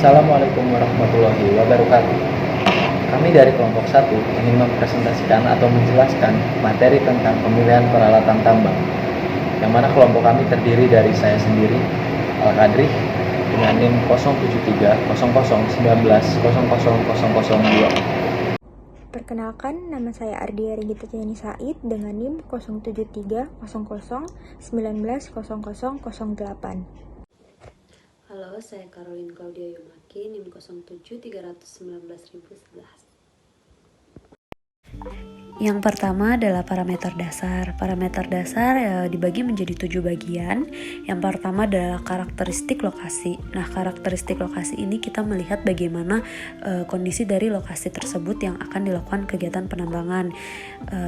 Assalamualaikum warahmatullahi wabarakatuh. Kami dari kelompok 1 ingin mempresentasikan atau menjelaskan materi tentang pemilihan peralatan tambang, yang mana kelompok kami terdiri dari saya sendiri, Al-Kadri, dengan NIM 07300190002. Perkenalkan, nama saya Ardia Regita Tiani Said dengan NIM 07300190008. Halo, saya Caroline Claudia Yumaki, NIM 07300190011. Yang pertama adalah parameter dasar. Parameter dasar dibagi menjadi 7 bagian. Yang pertama adalah karakteristik lokasi. Nah, karakteristik lokasi ini kita melihat bagaimana kondisi dari lokasi tersebut yang akan dilakukan kegiatan penambangan.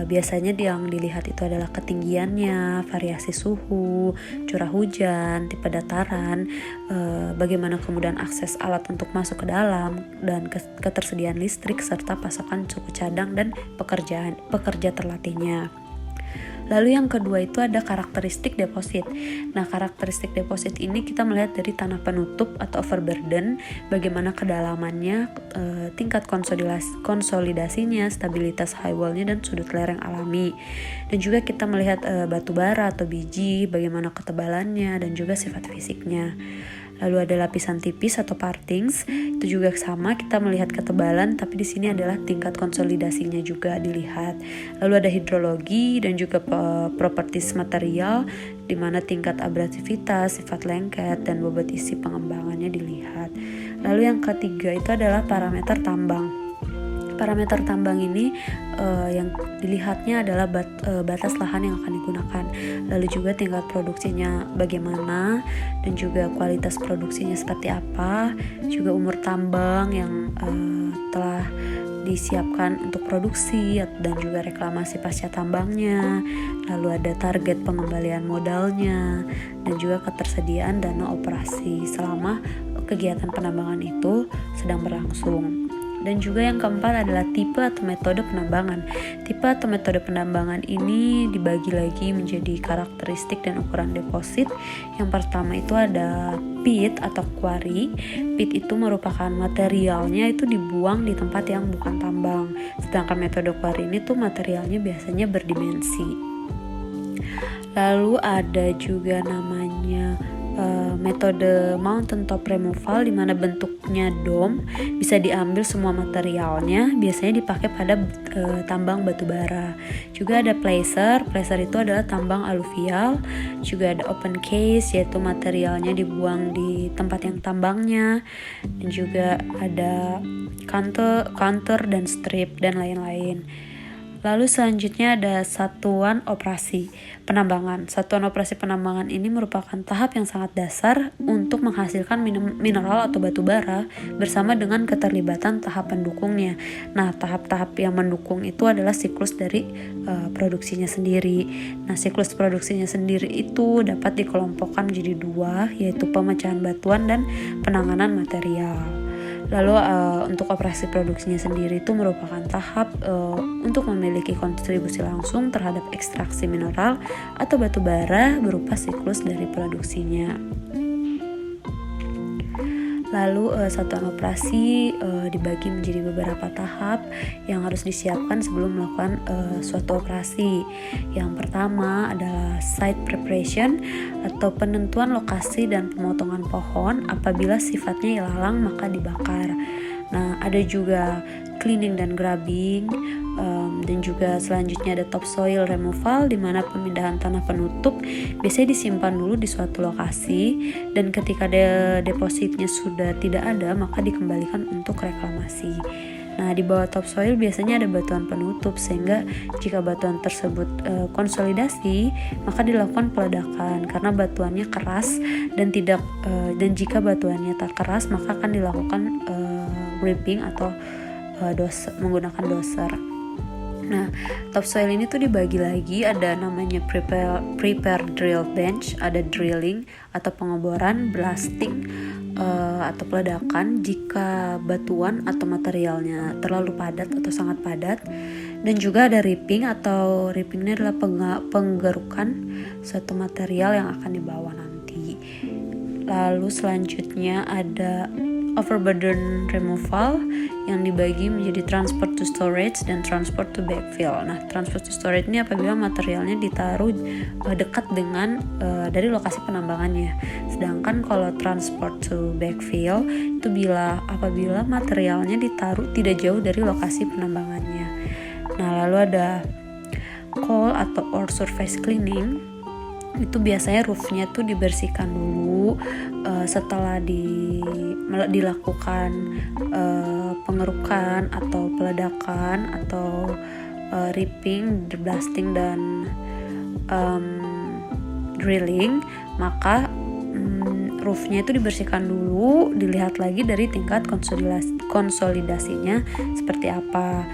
Biasanya yang dilihat itu adalah ketinggiannya, variasi suhu, curah hujan, tipe dataran, bagaimana kemudian akses alat untuk masuk ke dalam, dan ketersediaan listrik serta pasokan suku cadang dan pekerja terlatihnya. Lalu yang kedua itu ada karakteristik deposit. Nah, karakteristik deposit ini kita melihat dari tanah penutup atau overburden, bagaimana kedalamannya, tingkat konsolidasinya, stabilitas high wall-nya, dan sudut lereng alami. Dan juga kita melihat batu bara atau biji, bagaimana ketebalannya dan juga sifat fisiknya. Lalu ada lapisan tipis atau partings, itu juga sama, kita melihat ketebalan, tapi di sini adalah tingkat konsolidasinya juga dilihat. Lalu ada hidrologi dan juga properties material, di mana tingkat abrasivitas, sifat lengket, dan bobot isi pengembangannya dilihat. Lalu yang ketiga itu adalah parameter tambang. Parameter tambang ini yang dilihatnya adalah batas lahan yang akan digunakan, lalu juga tingkat produksinya bagaimana, dan juga kualitas produksinya seperti apa, juga umur tambang yang telah disiapkan untuk produksi, dan juga reklamasi pasca tambangnya, lalu ada target pengembalian modalnya, dan juga ketersediaan dana operasi selama kegiatan penambangan itu sedang berlangsung. Dan juga yang keempat adalah tipe atau metode penambangan. Tipe atau metode penambangan ini dibagi lagi menjadi karakteristik dan ukuran deposit. Yang pertama itu ada pit atau quarry. Pit itu merupakan materialnya itu dibuang di tempat yang bukan tambang. Sedangkan metode quarry ini tuh materialnya biasanya berdimensi. Lalu ada juga namanya metode mountain top removal, di mana bentuknya dome, bisa diambil semua materialnya, biasanya dipakai pada tambang batu bara. Juga ada placer itu adalah tambang aluvial. Juga ada open case, yaitu materialnya dibuang di tempat yang tambangnya. Dan juga ada counter dan strip dan lain-lain. Lalu selanjutnya ada satuan operasi penambangan. Satuan operasi penambangan ini merupakan tahap yang sangat dasar untuk menghasilkan mineral atau batu bara bersama dengan keterlibatan tahap pendukungnya. Nah, tahap-tahap yang mendukung itu adalah siklus dari produksinya sendiri. Nah, siklus produksinya sendiri itu dapat dikelompokkan menjadi 2, yaitu pemecahan batuan dan penanganan material. Lalu untuk operasi produksinya sendiri itu merupakan tahap untuk memiliki kontribusi langsung terhadap ekstraksi mineral atau batu bara berupa siklus dari produksinya. Lalu satuan operasi dibagi menjadi beberapa tahap yang harus disiapkan sebelum melakukan suatu operasi. Yang pertama adalah site preparation atau penentuan lokasi dan pemotongan pohon. Apabila sifatnya ilalang maka dibakar. Nah, ada juga cleaning dan grubbing, dan juga selanjutnya ada topsoil removal, di mana pemindahan tanah penutup biasanya disimpan dulu di suatu lokasi, dan ketika depositnya sudah tidak ada maka dikembalikan untuk reklamasi. Nah, di bawah topsoil biasanya ada batuan penutup, sehingga jika batuan tersebut konsolidasi maka dilakukan peledakan karena batuannya keras, dan jika batuannya tak keras maka akan dilakukan ripping atau menggunakan doser. Nah, topsoil ini tuh dibagi lagi, ada namanya prepare drill bench, ada drilling atau pengeboran, blasting atau peledakan jika batuan atau materialnya terlalu padat atau sangat padat, dan juga ada ripping ini adalah penggerukan suatu material yang akan dibawa nanti. Lalu selanjutnya ada overburden removal yang dibagi menjadi transport to storage dan transport to backfill. Nah, transport to storage ini apabila materialnya ditaruh dekat dengan dari lokasi penambangannya. Sedangkan kalau transport to backfill itu apabila materialnya ditaruh tidak jauh dari lokasi penambangannya. Nah, lalu ada coal atau ore surface cleaning. Itu biasanya roofnya tuh dibersihkan dulu setelah dilakukan pengerukan atau peledakan atau ripping, blasting dan drilling, maka roofnya itu dibersihkan dulu, dilihat lagi dari tingkat konsolidasinya seperti apa.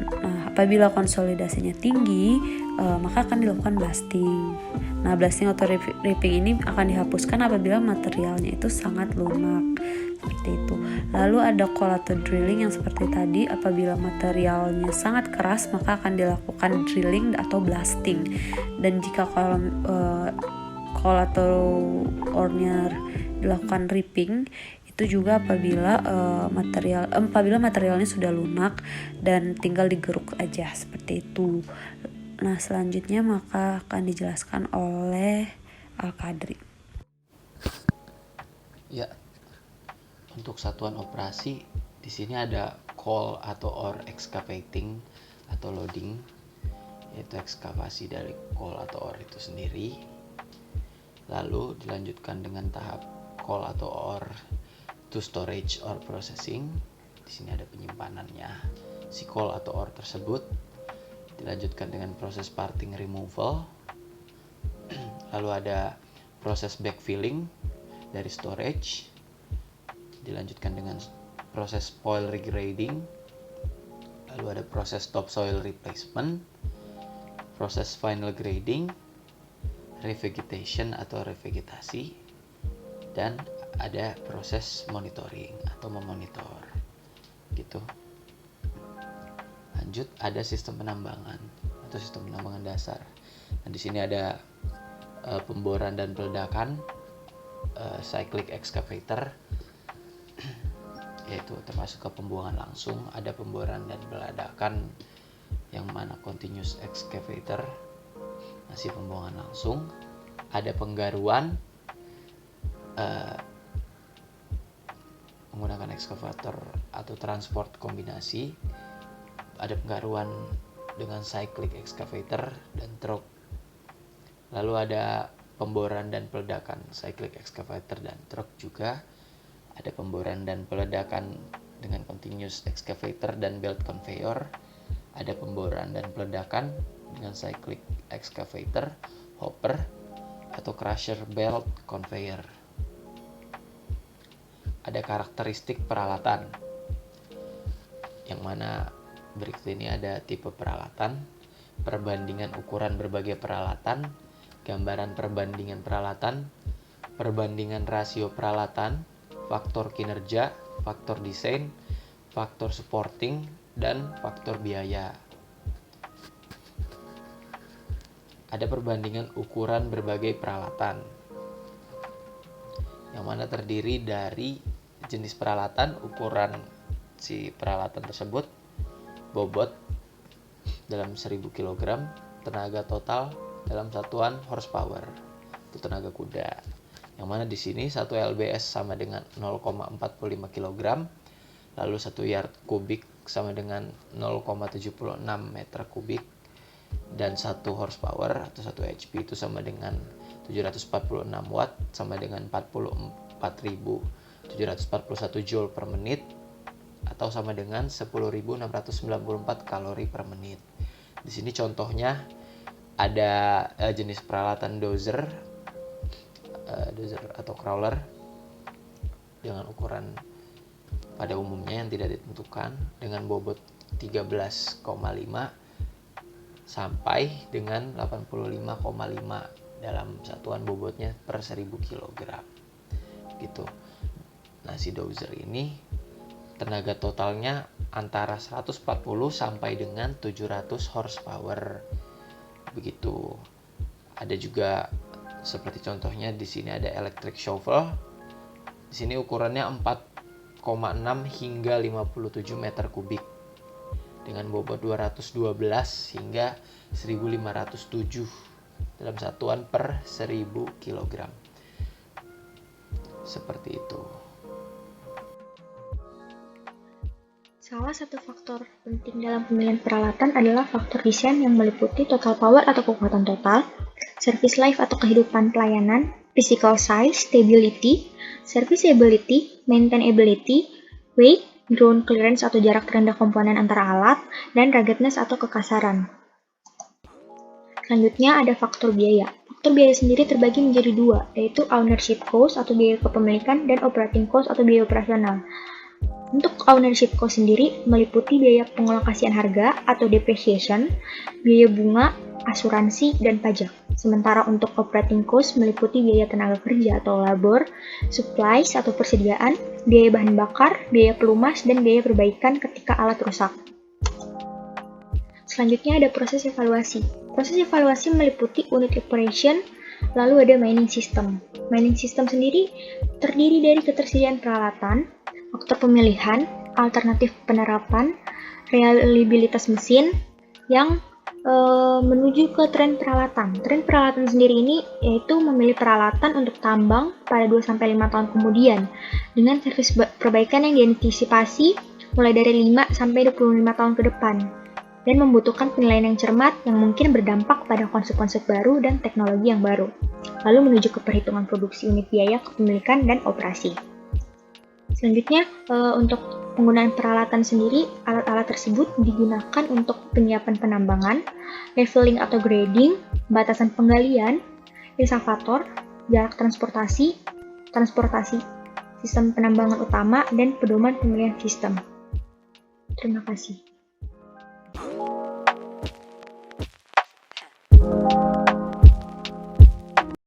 Nah, apabila konsolidasinya tinggi, maka akan dilakukan blasting. Nah, blasting atau ripping ini akan dihapuskan apabila materialnya itu sangat lunak, seperti itu. Lalu ada coal atau drilling yang seperti tadi, apabila materialnya sangat keras, maka akan dilakukan drilling atau blasting. Dan jika coal atau ore-nya dilakukan ripping, itu juga apabila materialnya sudah lunak dan tinggal digeruk aja, seperti itu. Nah, selanjutnya maka akan dijelaskan oleh Al-Qadri. Ya, untuk satuan operasi di sini ada coal atau ore excavating atau loading, yaitu ekskavasi dari coal atau ore itu sendiri. Lalu dilanjutkan dengan tahap coal atau ore to storage or processing. Di sini ada penyimpanannya si coal atau ore tersebut. Dilanjutkan dengan proses parting removal. Lalu ada proses backfilling dari storage. Dilanjutkan dengan proses spoil regrading. Lalu ada proses topsoil replacement, proses final grading, revegetation atau revegetasi, dan ada proses monitoring atau memonitor gitu. Lanjut, ada sistem penambangan atau sistem penambangan dasar. Nah, di sini ada pemboran dan peledakan, cyclic excavator, yaitu termasuk ke pembuangan langsung. Ada pemboran dan peledakan yang mana continuous excavator, masih pembuangan langsung. Ada penggaruan menggunakan ekskavator atau transport kombinasi. Ada penggaruan dengan cyclic excavator dan truk. Lalu ada pemboran dan peledakan cyclic excavator dan truk juga. Ada pemboran dan peledakan dengan continuous excavator dan belt conveyor. Ada pemboran dan peledakan dengan cyclic excavator, hopper, atau crusher belt conveyor. Ada karakteristik peralatan, yang mana berikut ini ada tipe peralatan, perbandingan ukuran berbagai peralatan, gambaran perbandingan peralatan, perbandingan rasio peralatan, faktor kinerja, faktor desain, faktor supporting, dan faktor biaya. Ada perbandingan ukuran berbagai peralatan, yang mana terdiri dari jenis peralatan, ukuran si peralatan tersebut, bobot dalam 1000 kg, tenaga total dalam satuan horsepower, itu tenaga kuda. Yang mana di sini 1 lbs sama dengan 0,45 kg, lalu 1 yard kubik sama dengan 0,76 meter kubik, dan 1 horsepower atau 1 HP itu sama dengan 746 watt sama dengan 44.741 joule per menit, atau sama dengan 10.694 kalori per menit. Di sini contohnya ada jenis peralatan dozer atau crawler dengan ukuran pada umumnya yang tidak ditentukan, dengan bobot 13,5 sampai dengan 85,5 dalam satuan bobotnya per 1000 kg gitu. Nah, si dozer ini tenaga totalnya antara 140 sampai dengan 700 horsepower begitu. Ada juga seperti contohnya di sini ada electric shovel. Di sini ukurannya 4 hingga 57 meter kubik dengan bobot 212 hingga 1507 dalam satuan per 1000 kg. Seperti itu. Salah satu faktor penting dalam pemilihan peralatan adalah faktor desain yang meliputi total power atau kekuatan total, service life atau kehidupan pelayanan, physical size, stability, serviceability, maintainability, weight, ground clearance atau jarak terendah komponen antara alat, dan ruggedness atau kekasaran. Selanjutnya ada faktor biaya. Faktor biaya sendiri terbagi menjadi dua, yaitu ownership cost atau biaya kepemilikan dan operating cost atau biaya operasional. Untuk ownership cost sendiri meliputi biaya pengelokasian harga atau depreciation, biaya bunga, asuransi, dan pajak. Sementara untuk operating cost meliputi biaya tenaga kerja atau labor, supplies atau persediaan, biaya bahan bakar, biaya pelumas, dan biaya perbaikan ketika alat rusak. Selanjutnya ada proses evaluasi. Proses evaluasi meliputi unit operation, lalu ada mining system. Mining system sendiri terdiri dari ketersediaan peralatan, faktor pemilihan, alternatif penerapan, reliabilitas mesin, yang menuju ke tren peralatan. Tren peralatan sendiri ini yaitu memilih peralatan untuk tambang pada 2-5 tahun kemudian dengan servis perbaikan yang diantisipasi mulai dari 5-25 tahun ke depan dan membutuhkan penilaian yang cermat yang mungkin berdampak pada konsep-konsep baru dan teknologi yang baru. Lalu menuju ke perhitungan produksi unit biaya kepemilikan dan operasi. Selanjutnya, untuk penggunaan peralatan sendiri, alat-alat tersebut digunakan untuk penyiapan penambangan, leveling atau grading, batasan penggalian, excavator, jarak transportasi, sistem penambangan utama, dan pedoman pemilihan sistem. Terima kasih.